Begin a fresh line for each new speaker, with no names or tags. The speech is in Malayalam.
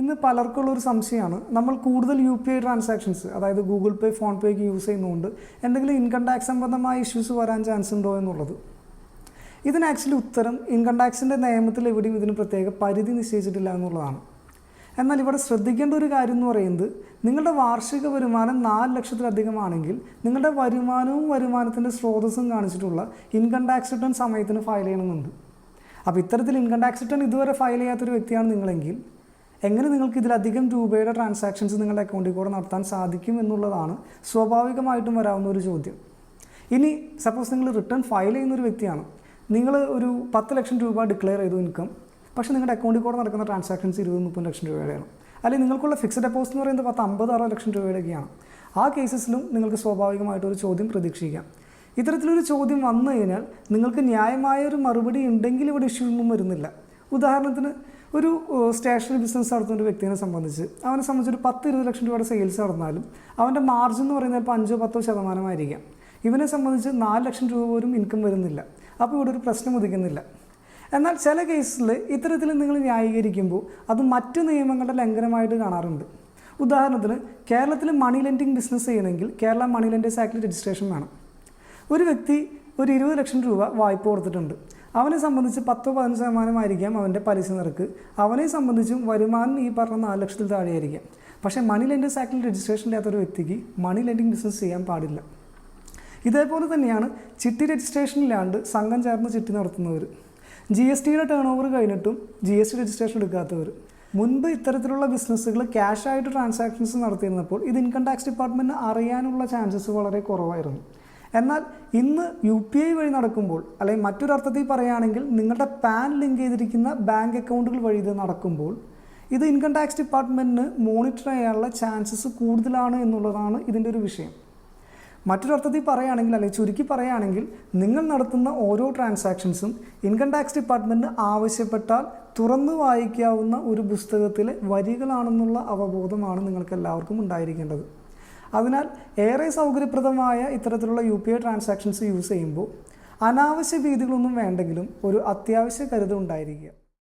ഇന്ന് പലർക്കുള്ളൊരു സംശയമാണ്, നമ്മൾ കൂടുതൽ UPI ട്രാൻസാക്ഷൻസ്, അതായത് ഗൂഗിൾ പേ, ഫോൺ പേ ഒക്കെ യൂസ് ചെയ്യുന്നതുകൊണ്ട് എന്തെങ്കിലും ഇൻകം ടാക്സ് സംബന്ധമായ ഇഷ്യൂസ് വരാൻ ചാൻസ് ഉണ്ടോ എന്നുള്ളത്. ഇതിന് ആക്ച്വലി ഉത്തരം ഇൻകം ടാക്സിൻ്റെ നിയമത്തിൽ എവിടെയും ഇതിന് പ്രത്യേക പരിധി നിശ്ചയിച്ചിട്ടില്ല എന്നുള്ളതാണ്. എന്നാൽ ഇവിടെ ശ്രദ്ധിക്കേണ്ട ഒരു കാര്യം എന്ന് പറയുന്നത്, നിങ്ങളുടെ വാർഷിക വരുമാനം 4 ലക്ഷത്തിലധികമാണെങ്കിൽ നിങ്ങളുടെ വരുമാനവും വരുമാനത്തിൻ്റെ സ്രോതസ്സും കാണിച്ചിട്ടുള്ള ഇൻകം ടാക്സ് റിട്ടേൺ സമയത്തിന് ഫയൽ ചെയ്യണമെന്നുണ്ട്. അപ്പോൾ ഇത്തരത്തിൽ ഇൻകം ടാക്സ് റിട്ടേൺ ഇതുവരെ ഫയൽ ചെയ്യാത്തൊരു വ്യക്തിയാണ് നിങ്ങളെങ്കിൽ എങ്ങനെ നിങ്ങൾക്ക് ഇതിലധികം രൂപയുടെ ട്രാൻസാക്ഷൻസ് നിങ്ങളുടെ അക്കൗണ്ടിൽ കൂടെ നടത്താൻ സാധിക്കും എന്നുള്ളതാണ് സ്വാഭാവികമായിട്ടും വരാവുന്ന ഒരു ചോദ്യം. ഇനി സപ്പോസ് നിങ്ങൾ റിട്ടേൺ ഫയൽ ചെയ്യുന്നൊരു വ്യക്തിയാണ്, നിങ്ങൾ ഒരു 10 ലക്ഷം രൂപ ഡിക്ലെയർ ചെയ്തു ഇൻകം, പക്ഷേ നിങ്ങളുടെ അക്കൗണ്ടിൽ കൂടെ നടക്കുന്ന ട്രാൻസാക്ഷൻസ് 20-30 ലക്ഷം രൂപയുടെയാണ്. അല്ലെങ്കിൽ നിങ്ങൾക്കുള്ള ഫിക്സഡ് ഡെപ്പോസിറ്റ് എന്ന് പറയുന്നത് 50-60 ലക്ഷം രൂപയുടെയൊക്കെയാണ്. ആ കേസസിലും നിങ്ങൾക്ക് സ്വാഭാവികമായിട്ടൊരു ചോദ്യം പ്രതീക്ഷിക്കാം. ഇത്തരത്തിലൊരു ചോദ്യം വന്നു കഴിഞ്ഞാൽ നിങ്ങൾക്ക് ന്യായമായ ഒരു മറുപടി ഉണ്ടെങ്കിൽ ഇവിടെ ഇഷ്യൂ ഒന്നും വരുന്നില്ല. ഉദാഹരണത്തിന് ഒരു സ്റ്റേഷനറി ബിസിനസ് നടത്തുന്ന ഒരു വ്യക്തിയെ സംബന്ധിച്ച് അവനെ സംബന്ധിച്ച് ഒരു 10-20 ലക്ഷം രൂപയുടെ സെയിൽസ് നടന്നാലും അവൻ്റെ മാർജിൻ എന്ന് പറയുന്നത് ഇപ്പോൾ 5-10% ഇവനെ സംബന്ധിച്ച് 4 ലക്ഷം രൂപ പോലും ഇൻകം വരുന്നില്ല. അപ്പോൾ ഇവിടെ ഒരു പ്രശ്നം ഉദിക്കുന്നില്ല. എന്നാൽ ചില കേസിൽ ഇത്തരത്തിൽ നിങ്ങൾ ന്യായീകരിക്കുമ്പോൾ അത് മറ്റു നിയമങ്ങളുടെ ലംഘനമായിട്ട് കാണാറുണ്ട്. ഉദാഹരണത്തിന് കേരളത്തിൽ മണി ലെൻഡിങ് ബിസിനസ് ചെയ്യണമെങ്കിൽ കേരള മണി ലെൻഡേഴ്സ് ആക്ടിൽ രജിസ്ട്രേഷൻ വേണം. ഒരു വ്യക്തി ഒരു 20 ലക്ഷം രൂപ വായ്പ കൊടുത്തിട്ടുണ്ട്. അവനെ സംബന്ധിച്ച് 10-15% അവൻ്റെ പലിശ നിരക്ക്. അവനെ സംബന്ധിച്ചും വരുമാനം ഈ പറഞ്ഞ 4 ലക്ഷത്തിൽ താഴെയായിരിക്കാം. പക്ഷേ മണി ലെൻഡേഴ്സ് ആക്ടിൽ രജിസ്ട്രേഷൻ ഇല്ലാത്തൊരു വ്യക്തിക്ക് മണി ലെൻഡിങ് ബിസിനസ് ചെയ്യാൻ പാടില്ല. ഇതേപോലെ തന്നെയാണ് ചിട്ടി രജിസ്ട്രേഷനില്ലാണ്ട് സംഘം ചേർന്ന് ചിട്ടി നടത്തുന്നവർ, GSTയുടെ ടേൺ ഓവർ കഴിഞ്ഞിട്ടും GST രജിസ്ട്രേഷൻ എടുക്കാത്തവർ. മുൻപ് ഇത്തരത്തിലുള്ള ബിസിനസ്സുകൾ ക്യാഷായിട്ട് ട്രാൻസാക്ഷൻസ് നടത്തിയിരുന്നപ്പോൾ ഇത് ഇൻകം ടാക്സ് ഡിപ്പാർട്ട്മെൻറ്റിന് അറിയാനുള്ള ചാൻസസ് വളരെ കുറവായിരുന്നു. എന്നാൽ ഇന്ന് UPI വഴി നടക്കുമ്പോൾ, അല്ലെങ്കിൽ മറ്റൊരർത്ഥത്തിൽ പറയുകയാണെങ്കിൽ നിങ്ങളുടെ പാൻ ലിങ്ക് ചെയ്തിരിക്കുന്ന ബാങ്ക് അക്കൗണ്ടുകൾ വഴി ഇത് നടക്കുമ്പോൾ ഇത് ഇൻകം ടാക്സ് ഡിപ്പാർട്ട്മെൻറ്റിന് മോണിറ്റർ ചെയ്യാനുള്ള ചാൻസസ് കൂടുതലാണ് എന്നുള്ളതാണ് ഇതിൻ്റെ ഒരു വിഷയം. മറ്റൊരർത്ഥത്തിൽ പറയുകയാണെങ്കിൽ, അല്ലെങ്കിൽ ചുരുക്കി പറയുകയാണെങ്കിൽ, നിങ്ങൾ നടത്തുന്ന ഓരോ ട്രാൻസാക്ഷൻസും ഇൻകം ടാക്സ് ഡിപ്പാർട്ട്മെൻറ്റിന് ആവശ്യപ്പെട്ടാൽ തുറന്നു വായിക്കാവുന്ന ഒരു പുസ്തകത്തിലെ വരികളാണെന്നുള്ള അവബോധമാണ് നിങ്ങൾക്ക് എല്ലാവർക്കും ഉണ്ടായിരിക്കേണ്ടത്. അതിനാൽ ഏറെ സൗകര്യപ്രദമായ ഇത്തരത്തിലുള്ള UPI ട്രാൻസാക്ഷൻസ് യൂസ് ചെയ്യുമ്പോൾ അനാവശ്യ ഭീതികളൊന്നും വേണ്ടെങ്കിലും ഒരു അത്യാവശ്യ കരുതൽ ഉണ്ടായിരിക്കുക.